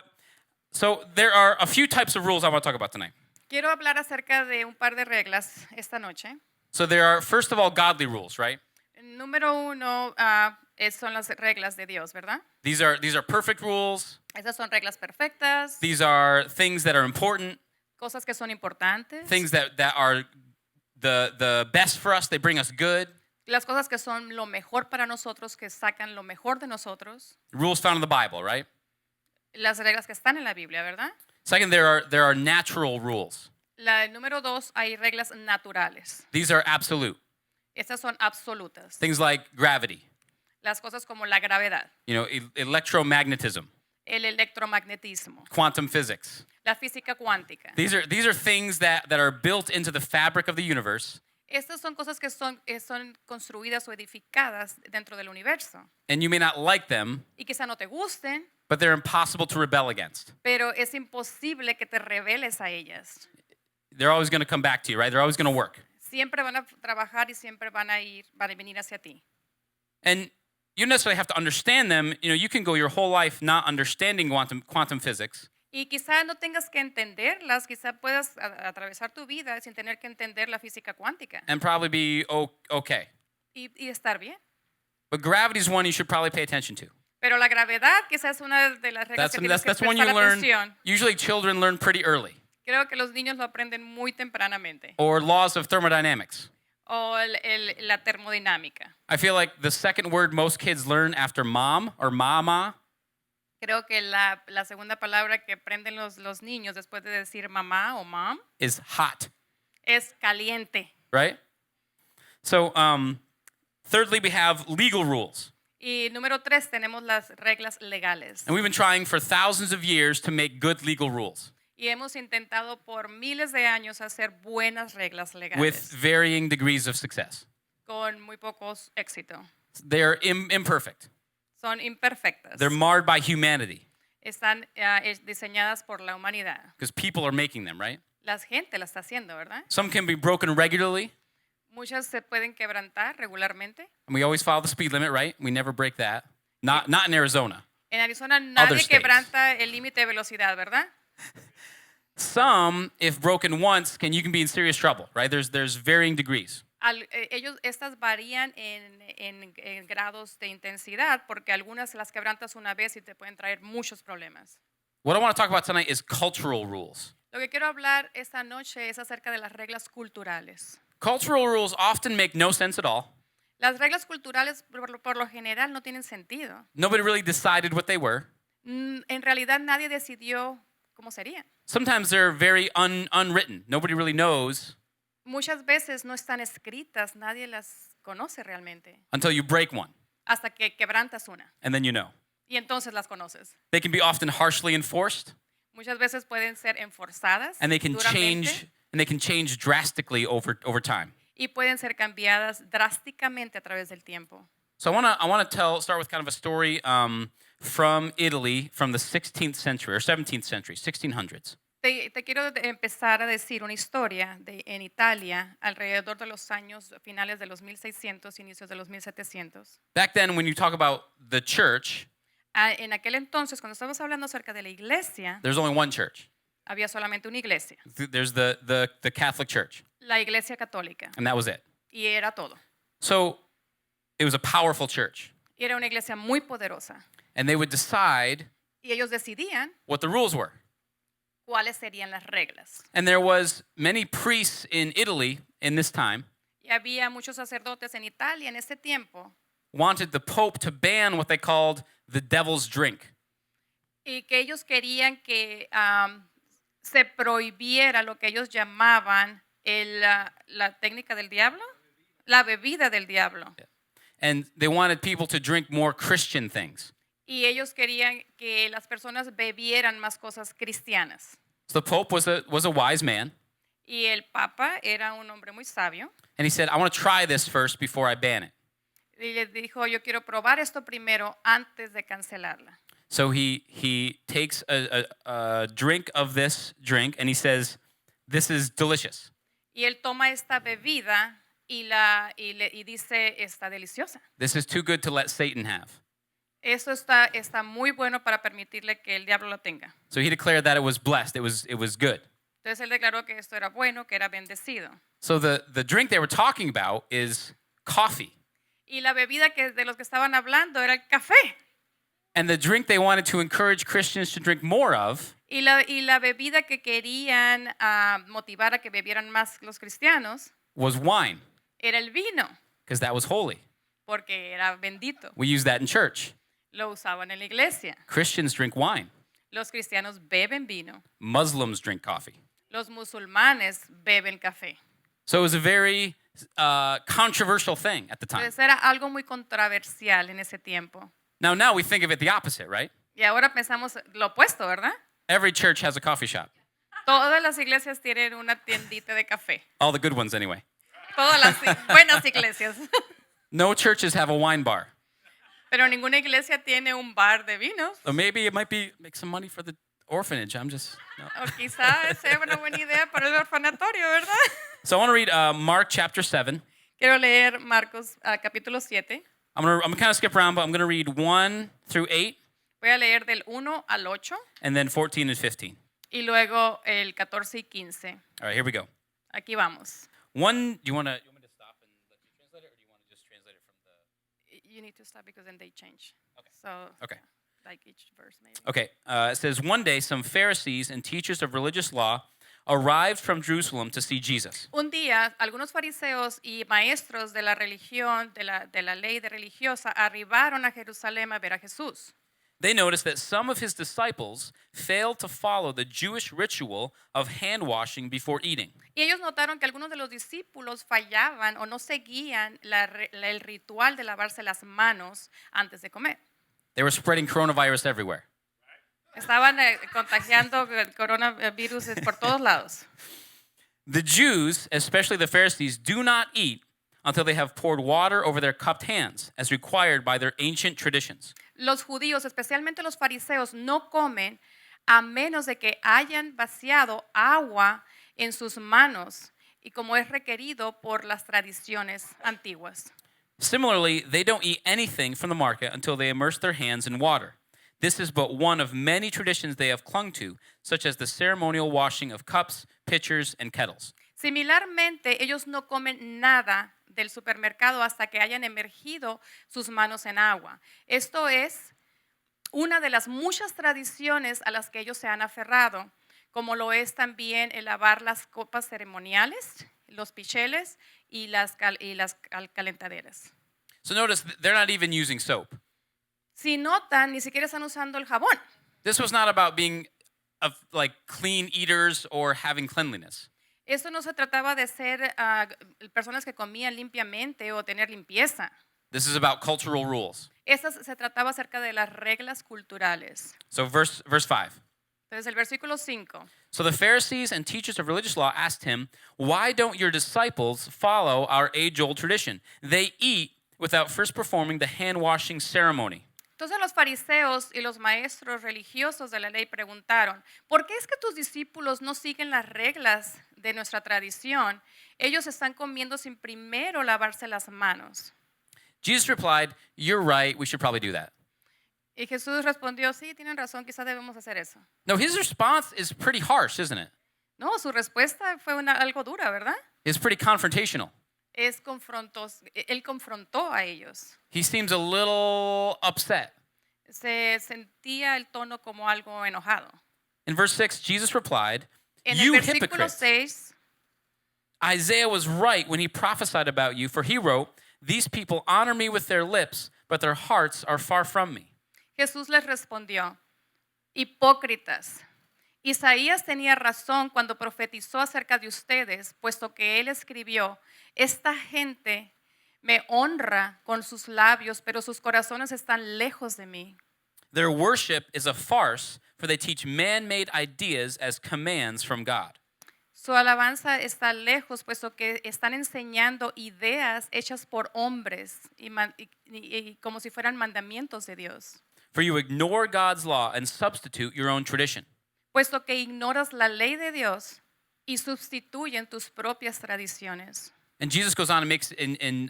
But so there are a few types of rules I want to talk about tonight. Quiero hablar acerca de un par de reglas esta noche. So there are, first of all, godly rules, right? Número uno son las reglas de Dios, ¿verdad? These are perfect rules. Esas son reglas perfectas, These are things that are important, cosas que son importantes, things that are the best for us. They bring us good. las cosas que son lo mejor para nosotros, que sacan lo mejor de nosotros, Rules found in the Bible, right? las reglas que están en la Biblia, ¿verdad? Second, there are natural rules. Número dos, hay reglas naturales. These are absolute. Estas son absolutas. Things like gravity, Las cosas como la gravedad, electromagnetism, el electromagnetismo, quantum physics. la física cuántica. These are things that are built into the fabric of the universe, Estas son cosas que son construidas o edificadas dentro del universo. and you may not like them, Y quizá no te gusten, but they're impossible to rebel against. pero es imposible que te rebeles a ellas. They're always going to come back to you, right? They're always going to work. Siempre van a trabajar y siempre van a venir hacia ti. And you don't necessarily have to understand them. You can go your whole life not understanding quantum physics, Y quizá no tengas que entenderlas, quizá puedas atravesar tu vida sin tener que entender la física cuántica and probably be okay. y estar bien. But gravity is one you should probably pay attention to. Pero la gravedad quizás es una de las reglas que tienes que That's one you prestar learn. atención. Usually children learn pretty early. Creo que los niños lo aprenden muy tempranamente. Or laws of thermodynamics. O la termodinámica. I feel like the second word most kids learn after mom or mama Creo que la segunda palabra que aprenden los niños después de decir mamá o mom is hot, es caliente. right? So, thirdly, we have legal rules. Y número 3 tenemos las reglas legales. And we've been trying for thousands of years to make good legal rules Y hemos intentado por miles de años hacer buenas reglas with legales varying degrees of success. con muy pocos éxito. They're imperfect. Son imperfectas. They're marred by humanity Están diseñadas por la humanidad. because people are making them, right? La gente la está haciendo, ¿verdad? Some can be broken regularly, Muchas se pueden quebrantar regularmente. and we always follow the speed limit, right? We never break that. Not in Arizona. En Arizona nadie states. quebranta el límite de velocidad, ¿verdad? Some, if broken once, you can be in serious trouble, right? There's varying degrees. Estas varían en grados de intensidad porque algunas las quebrantas una vez y te pueden traer muchos problemas. What I want to talk about tonight is cultural rules. Lo que quiero hablar esta noche es acerca de las reglas culturales. Cultural rules often make no sense at all. Las reglas culturales por lo general no tienen sentido. Nobody really decided what they were. En realidad nadie decidió cómo serían. Sometimes they're very unwritten. Nobody really knows Muchas veces no están escritas, nadie las conoce realmente, until you break one, hasta que quebrantas una and then you know. y entonces las conoces. They can be often harshly enforced, Muchas veces pueden ser enforzadas and they can duramente change drastically over time. y pueden ser cambiadas drásticamente a través del tiempo. So I want to start with kind of a story from Italy from the 16th century or 17th century, 1600s. Te quiero empezar a decir una historia en Italia alrededor de los años finales de los 1600, inicios de los 1700. Back then, when you talk about the church, En aquel entonces, cuando estamos hablando acerca de la iglesia, there's only one church. había solamente una iglesia, There's the Catholic Church, la iglesia católica, and that was it. y era todo. So it was a powerful church, Y era una iglesia muy poderosa. and they would decide Y ellos decidían what the rules were. cuáles serían las reglas. And there was many priests in Italy in this time Y había muchos sacerdotes en Italia en ese tiempo wanted the Pope to ban what they called the devil's drink. y que ellos querían que se prohibiera lo que ellos llamaban la técnica del diablo, la bebida del diablo. And they wanted people to drink more Christian things. Y ellos querían que las personas bebieran más cosas cristianas. So the Pope was a wise man, Y el Papa era un hombre muy sabio. and he said, I want to try this first before I ban it. Y les dijo, yo quiero probar esto primero antes de cancelarla. So he takes a drink of this drink, and he says, this is delicious. Y él toma esta bebida y dice, está deliciosa. This is too good to let Satan have. Eso está muy bueno para permitirle que el diablo lo tenga. So he declared that it was blessed, it was good. Entonces él declaró que esto era bueno, que era bendecido. So the drink they were talking about is coffee. Y la bebida de los que estaban hablando era el café. And the drink they wanted to encourage Christians to drink more of Y la bebida que querían motivar a que bebieran más los cristianos was wine, era el vino, because that was holy. porque era bendito. We use that in church. Lo usaban en la iglesia. Christians drink wine. Los cristianos beben vino. Muslims drink coffee. Los musulmanes beben café. So it was a very controversial thing at the time. Entonces era algo muy controversial en ese tiempo. Now we think of it the opposite, right? Y ahora pensamos lo opuesto, ¿verdad? Every church has a coffee shop. Todas las iglesias tienen una tiendita de café. All the good ones, anyway. Todas las buenas iglesias. No churches have a wine bar. Pero ninguna iglesia tiene un bar de vinos. So maybe it might be make some money for the orphanage. I'm just. No. O quizás sea una buena idea para el orfanatorio, ¿verdad? So I want to read Mark chapter 7. Quiero leer Marcos capítulo 7. I'm going to kind of skip around, but I'm going to read 1 through 8 Voy a leer del 1 al 8 and then 14 and 15. y luego el 14 y 15. All right, here we go. Aquí vamos. One, do you want me to stop and let you translate it, or do you want to just translate it from the? You need to stop because then they change. Okay. So, Okay. like each verse maybe. Okay. It says, one day some Pharisees and teachers of religious law arrived from Jerusalem to see Jesus. Un día, algunos fariseos y maestros de la religión, de la ley de religiosa, arribaron a Jerusalén a ver a Jesús. They noticed that some of his disciples failed to follow the Jewish ritual of hand washing before eating. Y ellos notaron que algunos de los discípulos fallaban o no seguían el ritual de lavarse las manos antes de comer. They were spreading coronavirus everywhere. Estaban contagiando el coronavirus por todos lados. The Jews, especially the Pharisees, do not eat until they have poured water over their cupped hands, as required by their ancient traditions. Los judíos, especialmente los fariseos, no comen a menos de que hayan vaciado agua en sus manos y como es requerido por las tradiciones antiguas. Similarly, they don't eat anything from the market until they immerse their hands in water. This is but one of many traditions they have clung to, such as the ceremonial washing of cups, pitchers, and kettles. Similarmente, ellos no comen nada del supermercado hasta que hayan emergido sus manos en agua. Esto es una de las muchas tradiciones a las que ellos se han aferrado, como lo es también el lavar las copas ceremoniales, los picheles y las calentaderas. So notice they're not even using soap. Si notan, ni siquiera están usando el jabón. This was not about being like clean eaters or having cleanliness. Esto no se trataba de ser personas que comían limpiamente o tener limpieza. This is about cultural rules. Esto se trataba acerca de las reglas culturales. So verse 5. Entonces el versículo 5. So the Pharisees and teachers of religious law asked him, "Why don't your disciples follow our age-old tradition? They eat without first performing the hand-washing ceremony." Entonces los fariseos y los maestros religiosos de la ley preguntaron, ¿por qué es que tus discípulos no siguen las reglas de nuestra tradición? Ellos están comiendo sin primero lavarse las manos. Jesus replied, "You're right, we should probably do that." Y Jesús respondió, sí, tienen razón, quizás debemos hacer eso. No, his response is pretty harsh, isn't it? No, su respuesta fue algo dura, ¿verdad? It's pretty confrontational. Él confrontó a ellos. He seems a little upset. Se sentía el tono como algo enojado. In verse 6, Jesus replied, En el "You versículo hypocrites, 6, Isaiah was right when he prophesied about you, for he wrote, 'These people honor me with their lips, but their hearts are far from me.'" Jesús les respondió, hipócritas, Isaías tenía razón cuando profetizó acerca de ustedes, puesto que él escribió, esta gente me honra con sus labios, pero sus corazones están lejos de mí. Their worship is a farce, for they teach man-made ideas as commands from God. Su alabanza está lejos, puesto que están enseñando ideas hechas por hombres y como si fueran mandamientos de Dios. For you ignore God's law and substitute your own tradition. Puesto que ignoras la ley de Dios y sustituyen tus propias tradiciones. And Jesus goes on and makes in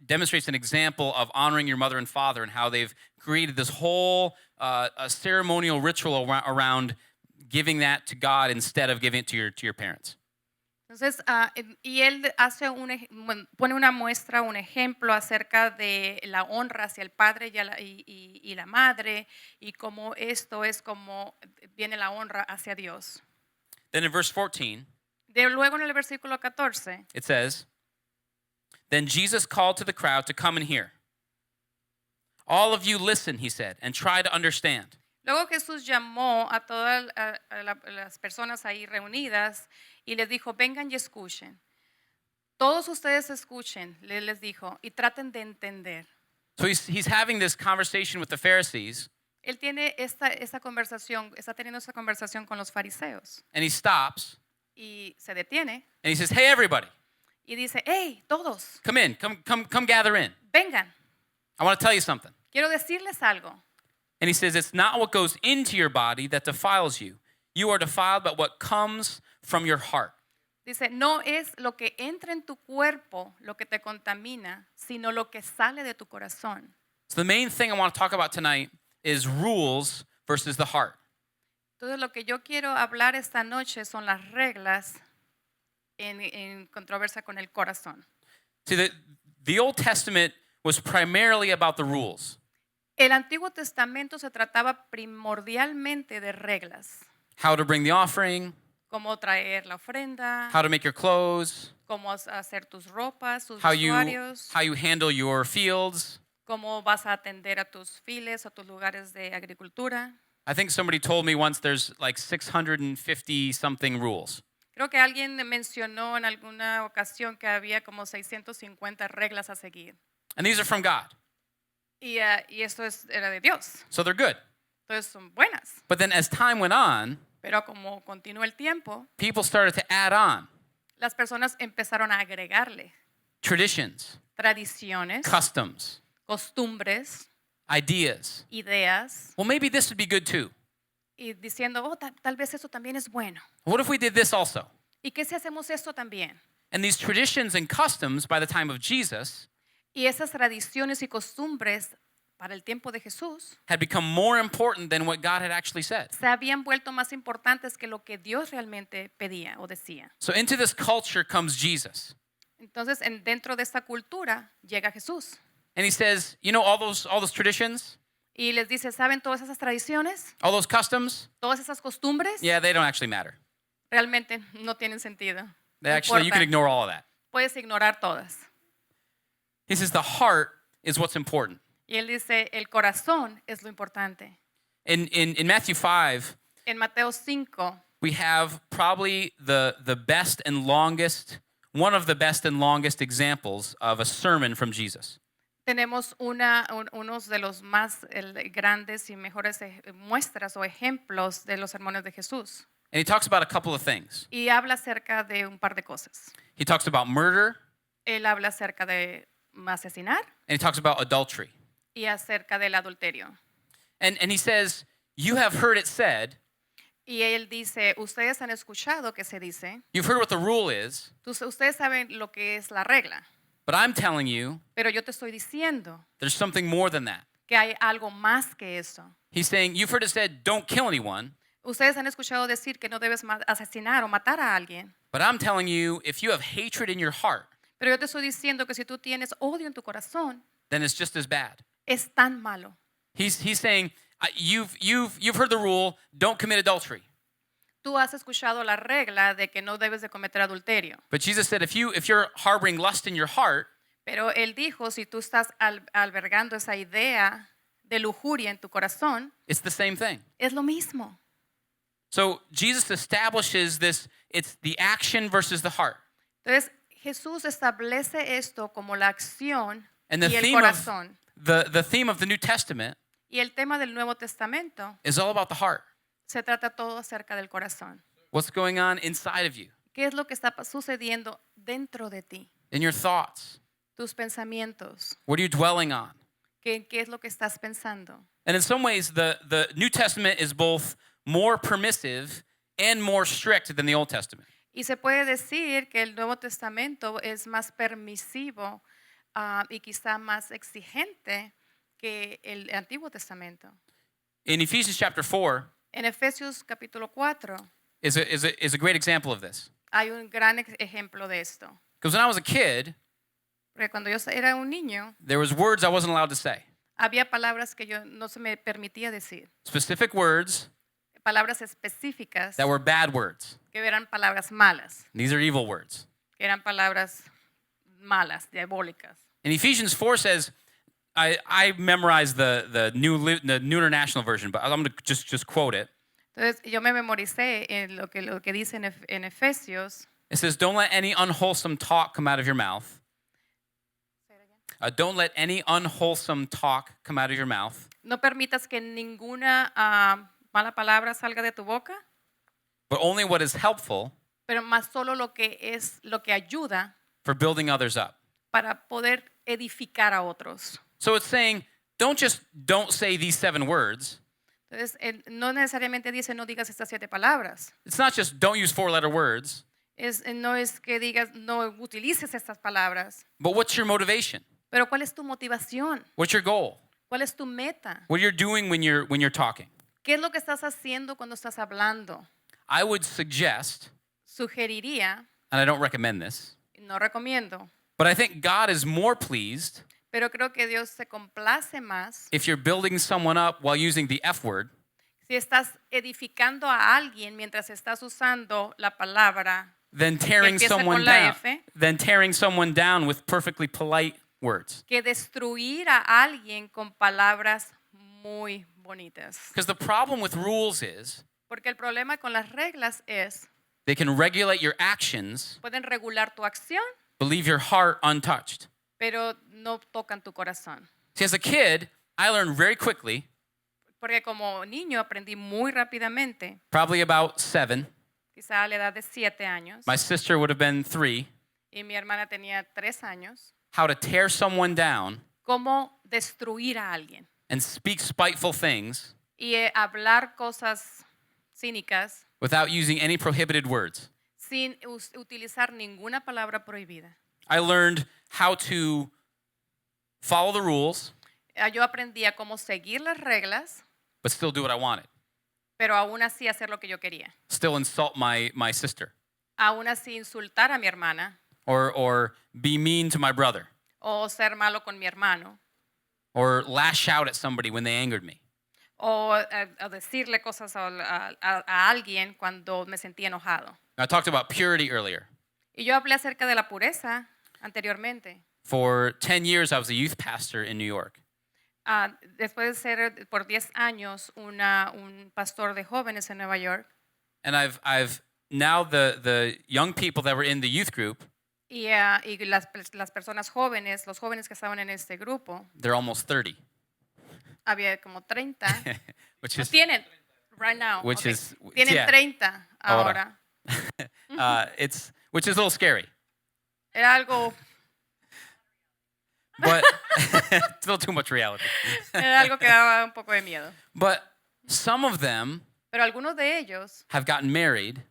demonstrates an example of honoring your mother and father and how they've created this whole a ceremonial ritual around giving that to God instead of giving it to your parents. Entonces, y él hace pone una muestra, un ejemplo acerca de la honra hacia el padre y la madre y cómo esto es como viene la honra hacia Dios. Then in verse 14, Luego en el versículo 14, it says, "Then Jesus called to the crowd to come and hear. All of you listen," he said, "and try to understand. luego Jesús llamó a todas las personas ahí reunidas y les dijo, vengan y escuchen. Todos ustedes escuchen, les dijo, y traten de entender. So he's having this conversation with the Pharisees, Él tiene esta conversación, está teniendo esta conversación con los fariseos and he stops y se detiene and he says, "Hey, everybody, y dice, hey, todos, come in, come gather in. vengan, I want to tell you something." quiero decirles algo. And he says, "It's not what goes into your body that defiles you. You are defiled by what comes from your heart." Dice, no es lo que entra en tu cuerpo lo que te contamina, sino lo que sale de tu corazón. So the main thing I want to talk about tonight is rules versus the heart. Entonces lo que yo quiero hablar esta noche son las reglas en controversia con el corazón. See, the Old Testament was primarily about the rules. El Antiguo Testamento se trataba primordialmente de reglas, How to bring the offering, cómo traer la ofrenda, how to make your clothes, cómo hacer tus ropas, tus how vestuarios, you handle your fields. cómo vas a atender a tus files, a tus lugares de agricultura. I think somebody told me once there's like 650 something rules. Creo que alguien mencionó en alguna ocasión que había como 650 reglas a seguir. And these are from God. Y esto era de Dios. So they're good. Entonces son buenas. But then as time went on, Pero como continuó el tiempo, people started to add on las personas empezaron a agregarle traditions, tradiciones, customs, costumbres, ideas. ideas, Well, maybe this would be good too. y diciendo, oh, tal vez eso también es bueno. What if we did this also? ¿Y qué si hacemos esto también? And these traditions and customs by the time of Jesus Y esas tradiciones y costumbres para el tiempo de Jesús had become more important than what God had actually said. se habían vuelto más importantes que lo que Dios realmente pedía o decía. So into this culture comes Jesus. Entonces, dentro de esta cultura llega Jesús And he says, you know, all those traditions, y les dice, ¿saben todas esas tradiciones? all those customs, Todas esas costumbres yeah, they don't actually matter. realmente no tienen sentido. They No actually, you can importan. ignore all of that. Puedes ignorar todas. He says the heart is what's important. Y él dice, el corazón es lo importante. In Matthew 5, En Mateo 5 we have probably the best and longest, one of the best and longest examples of a sermon from Jesus. tenemos unos de los más grandes y mejores muestras o ejemplos de los sermones de Jesús. And he talks about a couple of things. Y habla acerca de un par de cosas. He talks about murder, Él habla acerca de asesinar and he talks about adultery. y acerca del adulterio. And he says, you have heard it said, Y él dice, ustedes han escuchado que se dice, you've heard what the rule is, ustedes saben lo que es la regla, but I'm telling you, pero yo te estoy diciendo there's something more than that. que hay algo más que eso. He's saying, you've heard it said, don't kill anyone, Ustedes han escuchado decir que no debes asesinar o matar a alguien, but I'm telling you, if you have hatred in your heart, pero yo te estoy diciendo que si tú tienes odio en tu corazón, then it's just as bad. es tan malo. He's saying, you've heard the rule, don't commit adultery. Tú has escuchado la regla de que no debes de cometer adulterio, But Jesus said, if you're harboring lust in your heart, pero él dijo, si tú estás albergando esa idea de lujuria en tu corazón, it's the same thing. es lo mismo. So Jesus establishes this, it's the action versus the heart. Entonces, Jesús establece esto como la acción And the y el theme of corazón. the theme of the New Testament Y el tema del Nuevo Testamento is all about the heart. se trata todo acerca del corazón. What's going on inside of you, ¿Qué es lo que está sucediendo dentro de ti? in your thoughts? Tus pensamientos. What are you dwelling on? ¿Qué es lo que estás pensando? And in some ways, the New Testament is both more permissive and more strict than the Old Testament. Y se puede decir que el Nuevo Testamento es más permisivo y quizá más exigente que el Antiguo Testamento. In Ephesians chapter 4 En Efesios capítulo 4 is a great example of this. hay un gran ejemplo de esto. Because when I was a kid, Porque cuando yo era un niño, there was words I wasn't allowed to say. había palabras que yo no se me permitía decir. Specific words Palabras específicas that were bad words. que eran palabras malas, These are evil words. que eran palabras malas, diabólicas. And Ephesians 4 says, I memorized the New International Version, but I'm going to just quote it. Entonces yo me memoricé en lo que dice en Efesios. It says, don't let any unwholesome talk come out of your mouth. Don't let any unwholesome talk come out of your mouth, No permitas que ninguna mala palabra salga de tu boca, but only what is helpful pero más solo lo que ayuda for building others up. para poder edificar a otros. So it's saying, don't say these 7 words. Entonces, no necesariamente dice no digas estas 7 palabras. It's not just don't use 4-letter words, No es que digas no utilices estas palabras, but what's your motivation? pero ¿cuál es tu motivación? What's your goal? ¿Cuál es tu meta? What you're doing when you're talking? ¿Qué es lo que estás haciendo cuando estás hablando? I would suggest, Sugeriría, and I don't recommend this, no recomiendo, but I think God is more pleased pero creo que Dios se complace más if you're building someone up while using the F word si estás edificando a alguien mientras estás usando la palabra than tearing empieza someone con la down, F. than tearing someone down with perfectly polite words. que destruir a alguien con palabras muy bonitas. Because the problem with rules is Porque el problema con las reglas es, they can regulate your actions, pueden regular tu acción, but leave your heart untouched. pero no tocan tu corazón. See, as a kid, I learned very quickly, Porque como niño aprendí muy rápidamente, probably about 7. quizá a la edad de 7 años, My sister would have been 3. y mi hermana tenía 3 años, How to tear someone down cómo destruir a alguien and speak spiteful things y hablar cosas cínicas without using any prohibited words. sin utilizar ninguna palabra prohibida. I learned how to follow the rules, Yo aprendí a cómo seguir las reglas, but still do what I wanted. pero aún así hacer lo que yo quería. Still insult my sister Aún así insultar a mi hermana or be mean to my brother o ser malo con mi hermano or lash out at somebody when they angered me. o decirle cosas a alguien cuando me sentía enojado. I talked about purity earlier. Y yo hablé acerca de la pureza anteriormente. For 10 years, I was a youth pastor in New York. Después de ser por 10 años un pastor de jóvenes en Nueva York, And I've now the young people that were in the youth group, y las personas jóvenes, los jóvenes que estaban en este grupo, they're almost 30, había como 30. which No is tienen, right now. Which okay. is- Tienen yeah. 30 ahora. which is a little scary, Era algo, but it's a little too much reality. era algo que daba un poco de miedo. But some of them Pero algunos de ellos have gotten married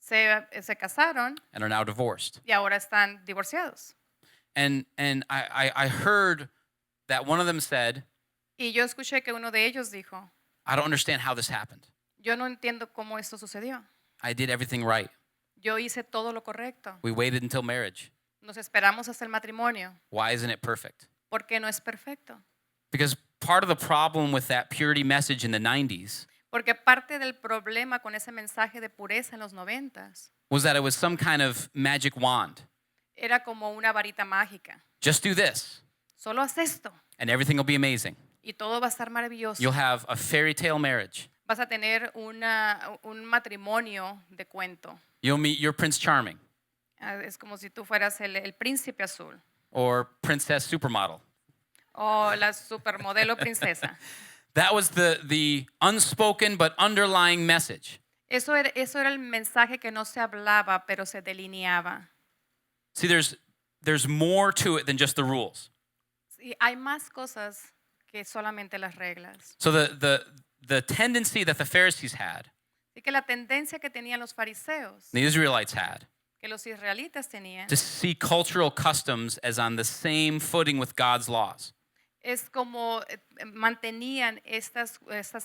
se casaron and are now divorced. y ahora están divorciados. And I heard that one of them said, Y yo escuché que uno de ellos dijo, I don't understand how this happened. yo no entiendo cómo esto sucedió. I did everything right. Yo hice todo lo correcto. We waited until marriage. Nos esperamos hasta el matrimonio. Why isn't it perfect? ¿Por qué no es perfecto? Because part of the problem with that purity message in the 90s Porque parte del problema con ese mensaje de pureza en los 90s was that it was some kind of magic wand. era como una varita mágica. Just do this, Solo haz esto and everything will be amazing. y todo va a estar maravilloso. You'll have a fairy tale marriage. Vas a tener un matrimonio de cuento. You'll meet your Prince Charming Es como si tú fueras el príncipe azul or Princess Supermodel. o la supermodelo princesa. That was the unspoken but underlying message. Eso era el mensaje que no se hablaba, pero se delineaba. See, there's more to it than just the rules. Sí, hay más cosas que solamente las reglas. So the tendency that the Pharisees had, Así que la tendencia que tenían los fariseos, the Israelites had, que los israelitas tenían to see cultural customs as on the same footing with God's laws. es como mantenían estas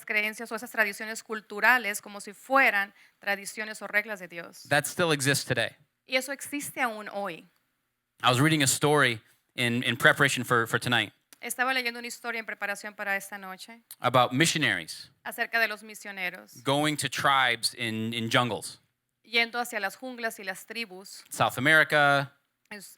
creencias o esas tradiciones culturales como si fueran tradiciones o reglas de Dios. That still exists today. Y eso existe aún hoy. I was reading a story in preparation for tonight Estaba leyendo una historia en preparación para esta noche about missionaries acerca de los misioneros going to tribes in jungles. yendo hacia las junglas y las tribus South America,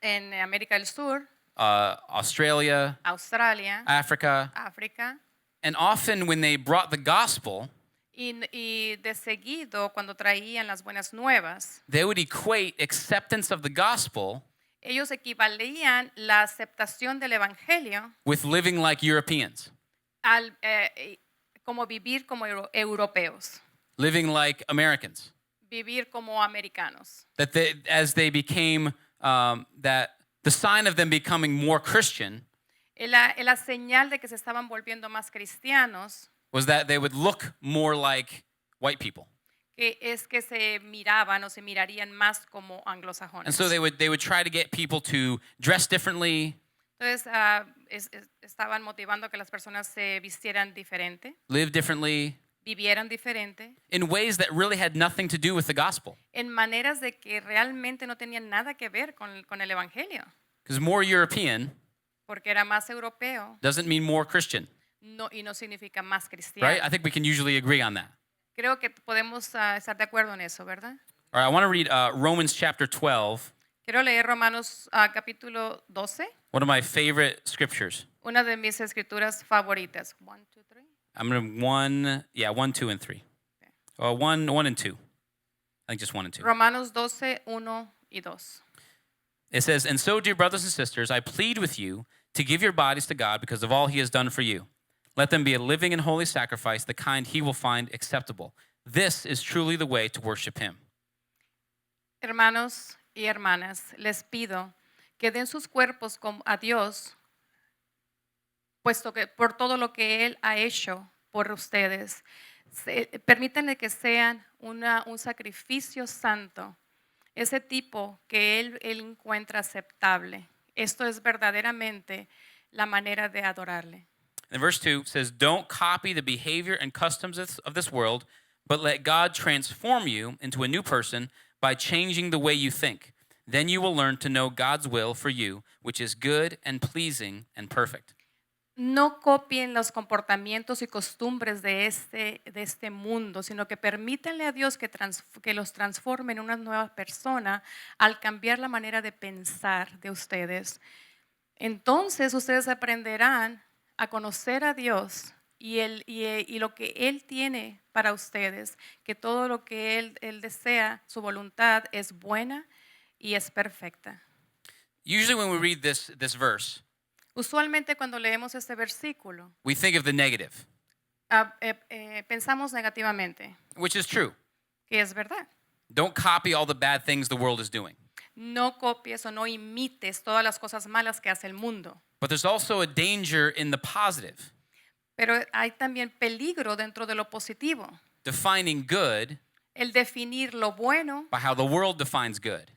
en América del Sur, Australia, Australia, Africa. África. And often when they brought the gospel, Y de seguido, cuando traían las buenas nuevas, they would equate acceptance of the gospel ellos equivalían la aceptación del Evangelio with living like Europeans, al como vivir como europeos, living like Americans. vivir como americanos. That as they became, that the sign of them becoming more Christian La señal de que se estaban volviendo más cristianos, was that they would look more like white people. que es que se miraban o se mirarían más como And anglosajones. so they would try to get people to dress differently, Entonces estaban motivando a que las personas se vistieran diferente, live differently, vivieran diferente, in ways that really had nothing to do with the gospel. en maneras de que realmente no tenían nada que ver con el Evangelio, Because more European porque era más europeo doesn't mean more Christian, y no significa más cristiano. right? I think we can usually agree on that. Creo que podemos estar de acuerdo en eso, ¿verdad? All right, I want to read Romans chapter 12, Quiero leer Romanos capítulo 12, one of my favorite scriptures. una de mis escrituras favoritas. 1, 2, 3. I'm going to 1, 2, and 3. 1 and 2. I think just 1 and 2. Romanos 12, 1 y 2. It says, "And so, dear brothers and sisters, I plead with you to give your bodies to God because of all he has done for you. Let them be a living and holy sacrifice, the kind he will find acceptable. This is truly the way to worship him." Hermanos y hermanas, les pido que den sus cuerpos a Dios, puesto que por todo lo que Él ha hecho por ustedes, permítanle que sean un sacrificio santo, ese tipo que Él encuentra aceptable. Esto es verdaderamente la manera de adorarle. And verse 2 says, "Don't copy the behavior and customs of this world, but let God transform you into a new person by changing the way you think. Then you will learn to know God's will for you, which is good and pleasing and perfect." No copien los comportamientos y costumbres de este mundo, sino que permítanle a Dios que los transforme en una nueva persona al cambiar la manera de pensar de ustedes. Entonces ustedes aprenderán a conocer a Dios y lo que Él tiene para ustedes, que todo lo que Él desea, su voluntad es buena y es perfecta. Usually when we read this verse, Usualmente cuando leemos este versículo, we think of the negative, pensamos negativamente, which is true. que es verdad. Don't copy all the bad things the world is doing. No copies o no imites todas las cosas malas que hace el mundo. But there's also a danger in the positive, Pero hay también peligro dentro de lo positivo. defining good El definir lo bueno by how the world defines good,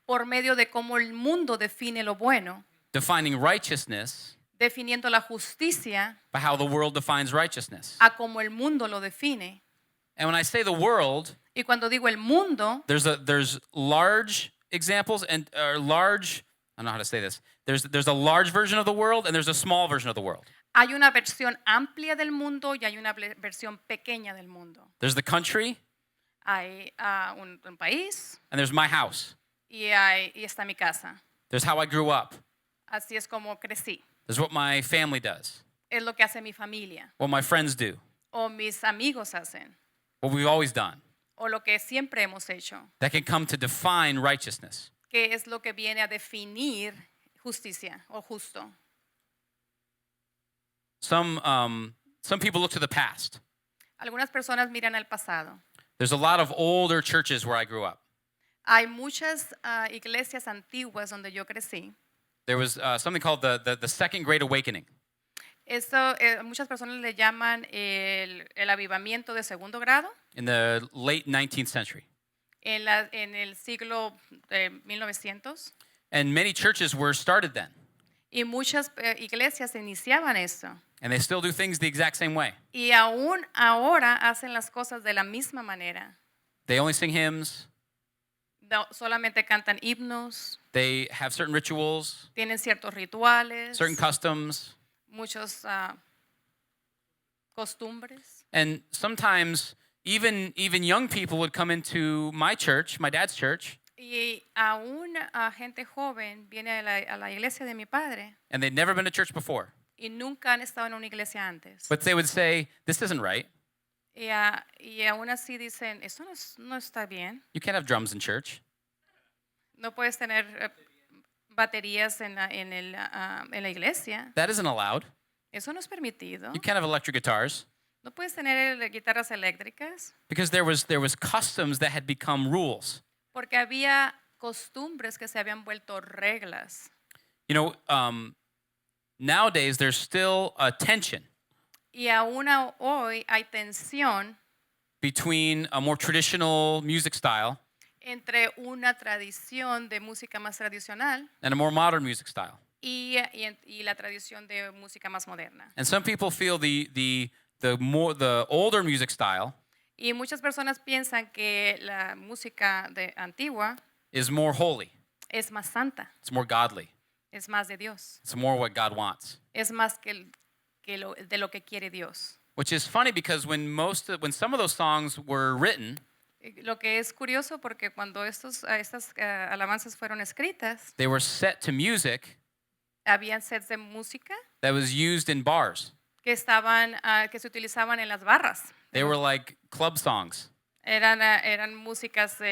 por medio de cómo el mundo define lo bueno, defining righteousness definiendo la justicia by how the world defines righteousness. a como el mundo lo define. And when I say the world, Y cuando digo el mundo, there's large examples and large, I don't know how to say this. There's a large version of the world and there's a small version of the world. hay una versión amplia del mundo y hay una versión pequeña del mundo. There's the country Hay un país and there's my house. y está mi casa. There's how I grew up. Así es como crecí. There's what my family does, Es lo que hace mi familia what my friends do, o mis amigos hacen what we've always done. o lo que siempre hemos hecho, That can come to define righteousness. que es lo que viene a definir justicia o justo. Some people look to the past. Algunas personas miran al pasado. There's a lot of older churches where I grew up. Hay muchas iglesias antiguas donde yo crecí. There was something called the Second Great Awakening. Eso muchas personas le llaman el avivamiento de segundo grado In the late 19th century. en el siglo 1900 And many churches were started then. y muchas iglesias iniciaban eso. And they still do things the exact same way. Y aún ahora hacen las cosas de la misma manera. They only sing hymns. Solamente cantan himnos, They have certain rituals, tienen ciertos rituales, certain customs. muchos costumbres. And sometimes even young people would come into my church, my dad's church, Y aún gente joven viene a la iglesia de mi padre and they'd never been to church before. y nunca han estado en una iglesia antes. But they would say, this isn't right. Y aún así dicen, eso no está bien. You can't have drums in church. No puedes tener baterías en la iglesia. That isn't allowed. Eso no es permitido. You can't have electric guitars. No puedes tener guitarras eléctricas Because there was customs that had become rules. porque había costumbres que se habían vuelto reglas. You know, nowadays there's still a tension Y aún hoy hay tensión between a more traditional music style entre una tradición de música más tradicional and a more modern music style. y la tradición de música más moderna. And some people feel the older music style Y muchas personas piensan que la música antigua is more holy. es más santa, It's more godly. es más de Dios, It's more what God wants. es más de lo que quiere Dios. Which is funny because when some of those songs were written, Lo que es curioso porque cuando estas alabanzas fueron escritas, they were set to music habían sets de música that was used in bars. que se utilizaban en las barras. They were like club songs Eran músicas that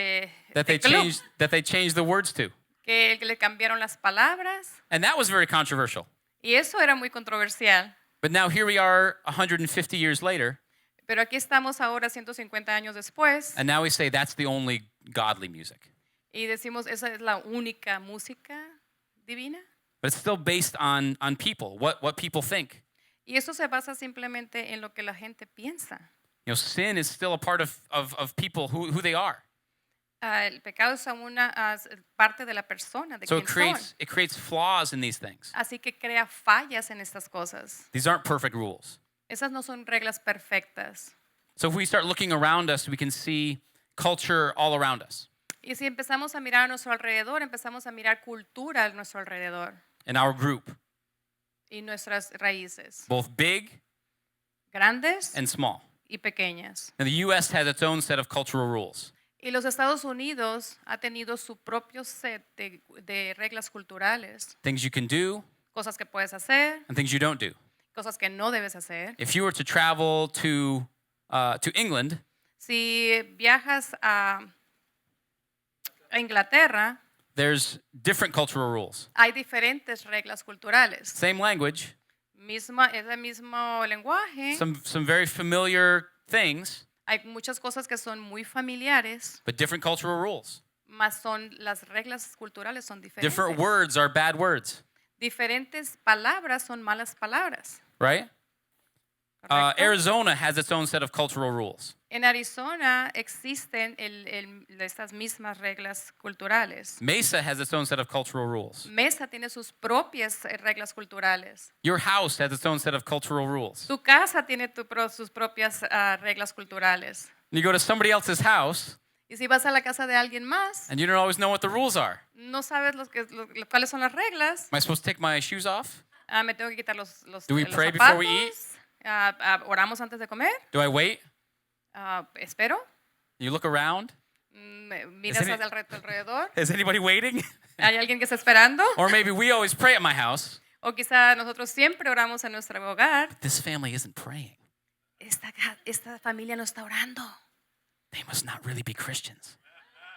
de they club changed the words to. que le cambiaron las palabras And that was very controversial. y eso era muy controversial. But now here we are 150 years later, Pero aquí estamos ahora 150 años después and now we say that's the only godly music. y decimos esa es la única música divina. But it's still based on people, what people think. Y eso se basa simplemente en lo que la gente piensa. You know, sin is still a part of people who they are. El pecado es una parte de la persona, de So quién son. it creates flaws in these things. Así que crea fallas en estas cosas. These aren't perfect rules. Esas no son reglas perfectas. So if we start looking around us, we can see culture all around us. Y si empezamos a mirar a nuestro alrededor, empezamos a mirar cultura a nuestro alrededor In our group, y nuestras raíces, both big grandes and small. y pequeñas. And the U.S. has its own set of cultural rules. Y los Estados Unidos ha tenido su propio set de reglas culturales, Things you can do cosas que puedes hacer, and things you don't do. cosas que no debes hacer. If you were to travel to England, Si viajas a Inglaterra, there's different cultural rules. hay diferentes reglas culturales. Same language, Es el mismo lenguaje. some very familiar things, Hay muchas cosas que son muy familiares, but different cultural rules. mas las reglas culturales son diferentes. Different words are bad words, Diferentes palabras son malas palabras. right? ¿Correcto? Arizona has its own set of cultural rules. En Arizona existen estas mismas reglas culturales. Mesa has its own set of cultural rules. Mesa tiene sus propias reglas culturales. Your house has its own set of cultural rules. Tu casa tiene sus propias reglas culturales. You go to somebody else's house, Y si vas a la casa de alguien más, and you don't always know what the rules are. no sabes cuáles son las reglas. Am I supposed to take my shoes off? Me tengo que quitar los Do we los pray zapatos. before we eat? Oramos antes de comer. Do I wait? Espero. You look around. Miras Is any- alrededor. Is anybody waiting? ¿Hay alguien que está esperando? Or maybe we always pray at my house. O quizá nosotros siempre oramos en nuestro hogar. This family isn't praying. Esta familia no está orando. They must not really be Christians.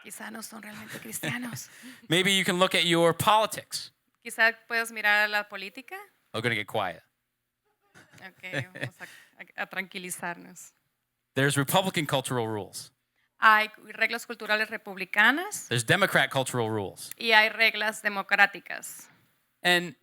Quizá no son realmente cristianos. Maybe you can look at your politics. Quizá puedas mirar a la política. I'm going to get quiet. Ok, vamos a tranquilizarnos. There's Republican cultural rules. Hay reglas culturales republicanas There's Democrat cultural rules. y hay reglas democráticas. And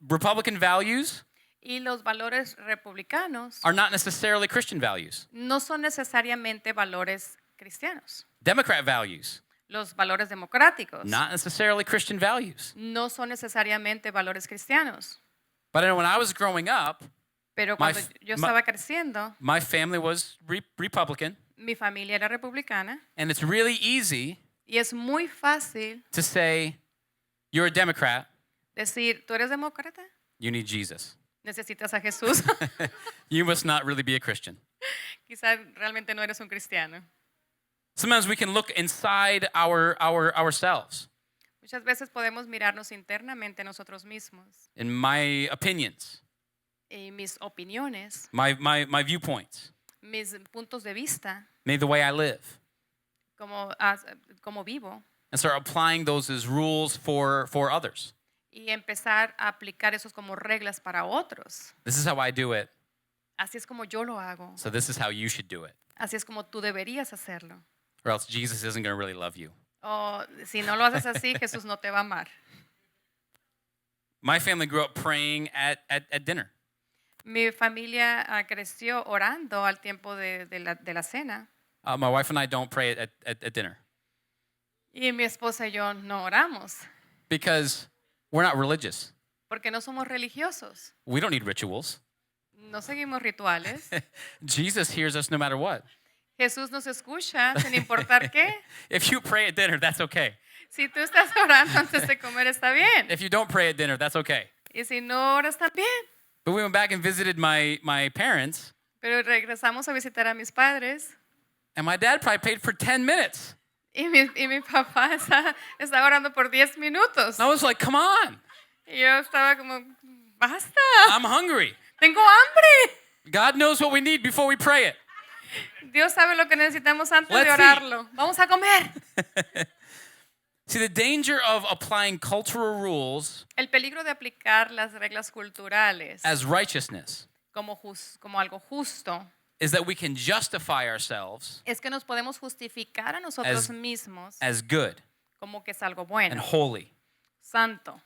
Republican values Y los valores republicanos are not necessarily Christian values. no son necesariamente valores cristianos. Democrat values, Los valores democráticos not necessarily Christian values. no son necesariamente valores cristianos. But I know when I was growing up, Pero My cuando f- yo my- estaba creciendo, my family was Republican, mi familia era republicana and it's really easy y es muy fácil to say, you're a Democrat, decir, ¿tú eres demócrata? you need Jesus. Necesitas a Jesús. You must not really be a Christian. Quizás realmente no eres un cristiano. Sometimes we can look inside ourselves, Muchas veces podemos mirarnos internamente nosotros mismos in my opinions, y mis opiniones, my viewpoints, mis puntos de vista, maybe the way I live, como vivo, and start applying those as rules for others. y empezar a aplicar esos como reglas para otros. This is how I do it, Así es como yo lo hago. so this is how you should do it. Así es como tú deberías hacerlo. Or else Jesus isn't going to really love you. O si no lo haces así, Jesús no te va a amar. My family grew up praying at dinner. Mi familia creció orando al tiempo de la cena. My wife and I don't pray at dinner Y mi esposa y yo no oramos because we're not religious. porque no somos religiosos. We don't need rituals. No seguimos rituales. Jesus hears us no matter what. Jesús nos escucha sin importar qué. If you pray at dinner, that's okay. Si tú estás orando antes de comer, está bien. If you don't pray at dinner, that's okay. Y si no oras, también. But we went back and visited my parents, Pero regresamos a visitar a mis padres and my dad probably prayed for 10 minutes. y mi papá está orando por 10 minutos. And I was like, come on, Y yo estaba como, basta, I'm hungry. tengo hambre. God knows what we need before we pray it. Dios sabe lo que necesitamos antes Let's de orarlo. Vamos a comer. See, the danger of applying cultural rules El peligro de aplicar las reglas culturales as righteousness como algo justo is that we can justify ourselves es que nos podemos justificar a nosotros As- mismos as good como que es algo and bueno, holy santo,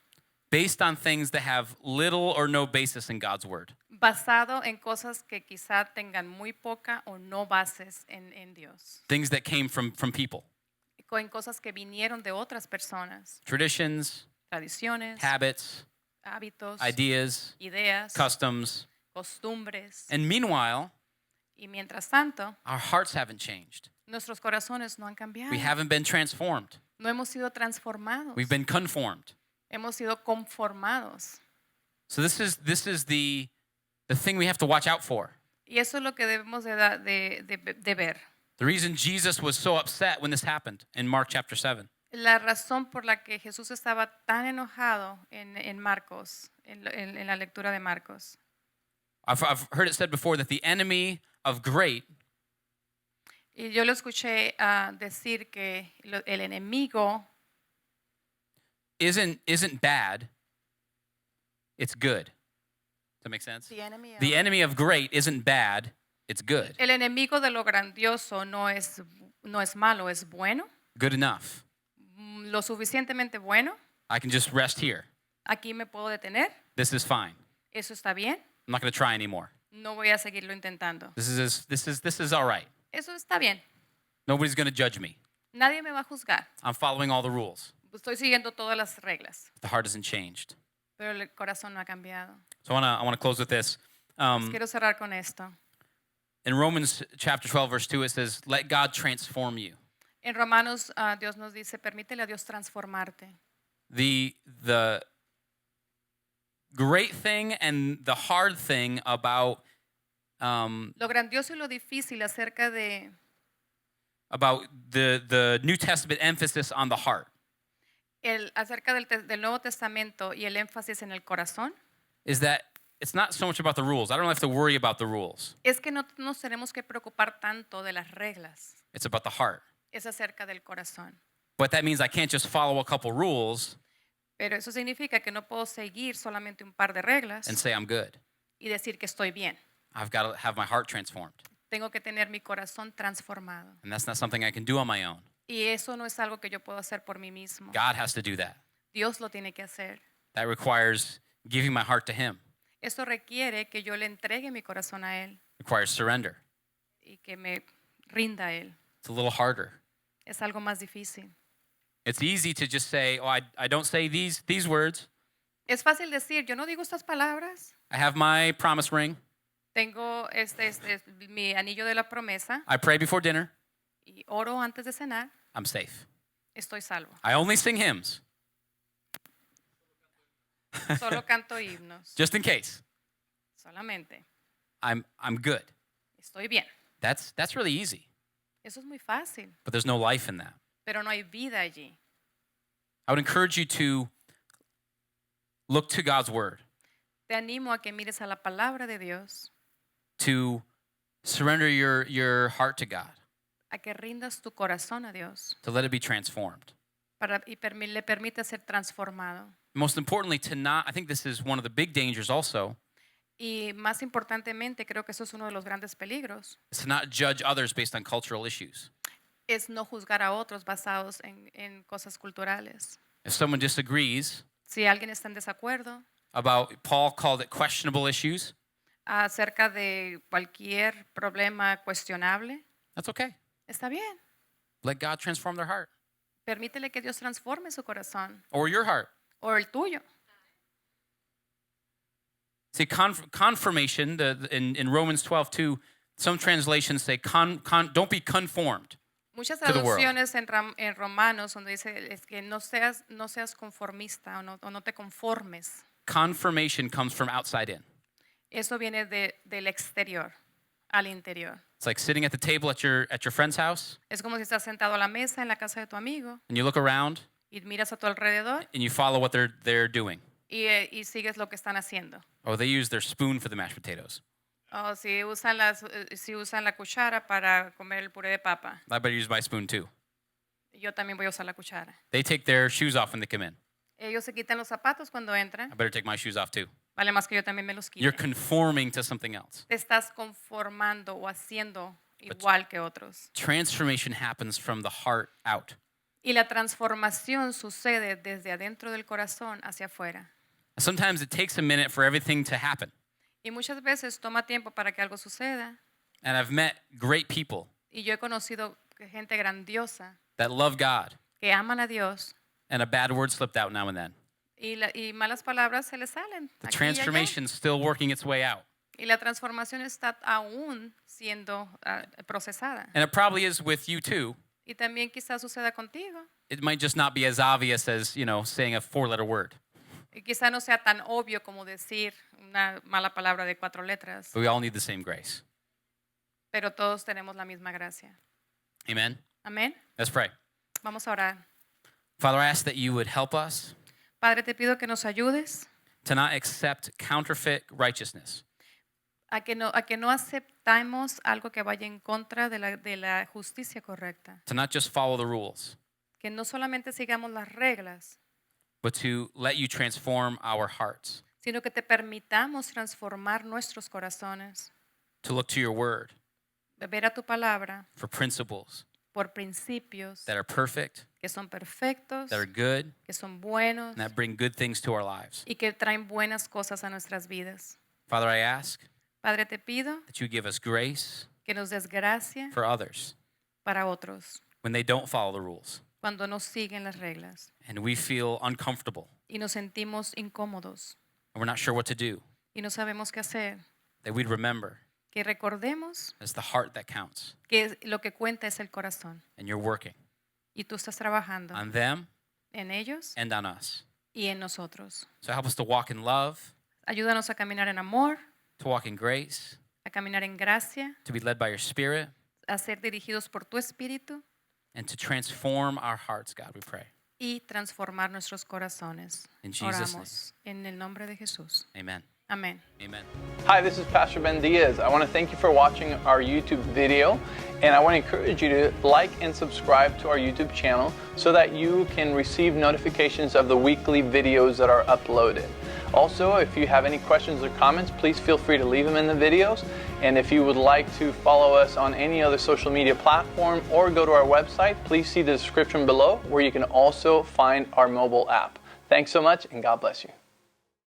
based on things that have little or no basis in God's word. basado en cosas que quizá tengan muy poca o no bases en Dios, Things that came from people. en cosas que vinieron de otras personas, Traditions, tradiciones, habits, hábitos, ideas, ideas, customs. costumbres. And meanwhile, Y mientras tanto, our hearts haven't changed. nuestros corazones no han cambiado. We haven't been transformed. No hemos sido transformados. We've been conformed. Hemos sido conformados. So this is the thing we have to watch out for. Y eso es lo que debemos de ver. The reason Jesus was so upset when this happened in Mark chapter 7 La razón por la que Jesús estaba tan enojado en Marcos, en la lectura de Marcos. I've heard it said before that the enemy of great Y yo lo escuché decir que el enemigo isn't bad, it's good. Does that make sense? the enemy of- The enemy of great isn't bad, it's good. el enemigo de lo grandioso no es malo, es bueno, Good enough. lo suficientemente bueno. I can just rest here. Aquí me puedo detener, This is fine. eso está bien, I'm not going to try anymore. no voy a seguirlo intentando. This is all right. Eso está bien, Nobody's going to judge me. nadie me va a juzgar. I'm following all the rules. Estoy siguiendo todas las reglas, The heart isn't changed. pero el corazón no ha cambiado. So I want to close with this. Quiero cerrar con esto. In Romans chapter 12 verse 2 it says, "Let God transform you." En Romanos, Dios nos dice, permítele a Dios transformarte. The great thing and the hard thing about Lo grandioso y lo difícil acerca de the New Testament emphasis on the heart acerca del Nuevo Testamento y el énfasis en el corazón is that it's not so much about the rules. I don't have to worry about the rules. es que no nos tenemos que preocupar tanto de las reglas, It's about the heart. es acerca del corazón. But that means I can't just follow a couple rules Pero eso significa que no puedo seguir solamente un par de reglas and say I'm good. y decir que estoy bien. I've got to have my heart transformed. Tengo que tener mi corazón transformado. And that's not something I can do on my own. Y eso no es algo que yo puedo hacer por mí mismo. God has to do that. Dios lo tiene que hacer. That requires giving my heart to him. Eso requiere que yo le entregue mi corazón a Él Requires surrender. y que me rinda a Él. It's a little harder. Es algo más difícil. It's easy to just say, oh, I don't say these words. Es fácil decir, yo no digo estas palabras. I have my promise ring. Tengo mi anillo de la promesa I pray before dinner. y oro antes de cenar. I'm safe. Estoy salvo. I only sing hymns, Solo canto himnos. just in case. Solamente. I'm good. Estoy bien. That's really easy, Eso es muy fácil, but there's no life in that. pero no hay vida allí. I would encourage you to look to God's word, Te animo a que mires a la palabra de Dios, to surrender your heart to God, a que rindas tu corazón a Dios to let it be transformed. le permite ser transformado. Most importantly, I think this is one of the big dangers also, Y más importantemente, creo que eso es uno de los grandes peligros, is to not judge others based on cultural issues. es no juzgar a otros basados en cosas culturales. If someone disagrees Si alguien está en desacuerdo about, Paul called it questionable issues, acerca de cualquier problema cuestionable, that's okay. está bien. Let God transform their heart Permítele que Dios transforme su corazón or your heart. o el tuyo. See, confirmation, in Romans 12:2, some translations say, don't be conformed. Muchas To the world. traducciones en Romanos donde dice es que no seas conformista o no te conformes. Confirmation comes from outside in. Eso viene del exterior al interior. It's like sitting at the table at your friend's house, Es como si estás sentado a la mesa en la casa de tu amigo and you look around y miras a tu alrededor and you follow what they're doing. y sigues lo que están haciendo. Oh, they use their spoon for the mashed potatoes. O si usan la cuchara para comer el puré de papa, I better use my spoon too. yo también voy a usar la cuchara. They take their shoes off when they come in. Ellos se quitan los zapatos cuando entran. I better take my shoes off too. Vale más que yo también me los You're quite. conforming to something else. Te estás conformando o haciendo igual que otros. Transformation happens from the heart out. Y la transformación sucede desde adentro del corazón hacia afuera. Sometimes it takes a minute for everything to happen. Y muchas veces toma tiempo para que algo suceda. And I've met great people Y yo he conocido gente grandiosa that love God, que aman a Dios and a bad word slipped out now and then. y malas palabras se les salen. The aquí y allá. transformation's still working its way out. Y la transformación está aún siendo procesada. And it probably is with you too. Y también quizás suceda contigo. It might just not be as obvious as, saying a 4-letter word. Y quizá no sea tan obvio como decir una mala palabra de 4 letras. But we all need the same grace. Pero todos tenemos la misma gracia. Amen? Amén. Let's pray. Vamos a orar. Father, I ask that you would help us Padre, te pido que nos ayudes to not accept counterfeit righteousness, a que no aceptamos algo que vaya en contra de la justicia correcta. to not just follow the rules, Que no solamente sigamos las reglas, but to let you transform our hearts, sino que te permitamos transformar nuestros corazones, to look to your word de ver a tu palabra for principles por principios that are perfect, que son perfectos, that are good, que son buenos and that bring good things to our lives. y que traen buenas cosas a nuestras vidas. Father, I ask Padre, te pido that you give us grace que nos des gracia for others para otros when they don't follow the rules cuando no siguen las reglas and we feel uncomfortable y nos sentimos incómodos and we're not sure what to do, y no sabemos qué hacer. that we'd remember Que recordemos it's the heart that counts que lo que cuenta es el corazón and you're working y tú estás trabajando on them en ellos and on us. y en nosotros. So help us to walk in love, Ayúdanos a caminar en amor, to walk in grace, a caminar en gracia, to be led by your spirit, a ser dirigidos por tu espíritu and to transform our hearts, God, we pray. y transformar nuestros corazones. In Jesus' Oramos en el nombre de Jesús. Amen. Amén. Amen. Hi, this is Pastor Ben Diaz. I want to thank you for watching our YouTube video, and I want to encourage you to like and subscribe to our YouTube channel so that you can receive notifications of the weekly videos that are uploaded. Also, if you have any questions or comments, please feel free to leave them in the videos. And if you would like to follow us on any other social media platform or go to our website, please see the description below where you can also find our mobile app. Thanks so much, and God bless you.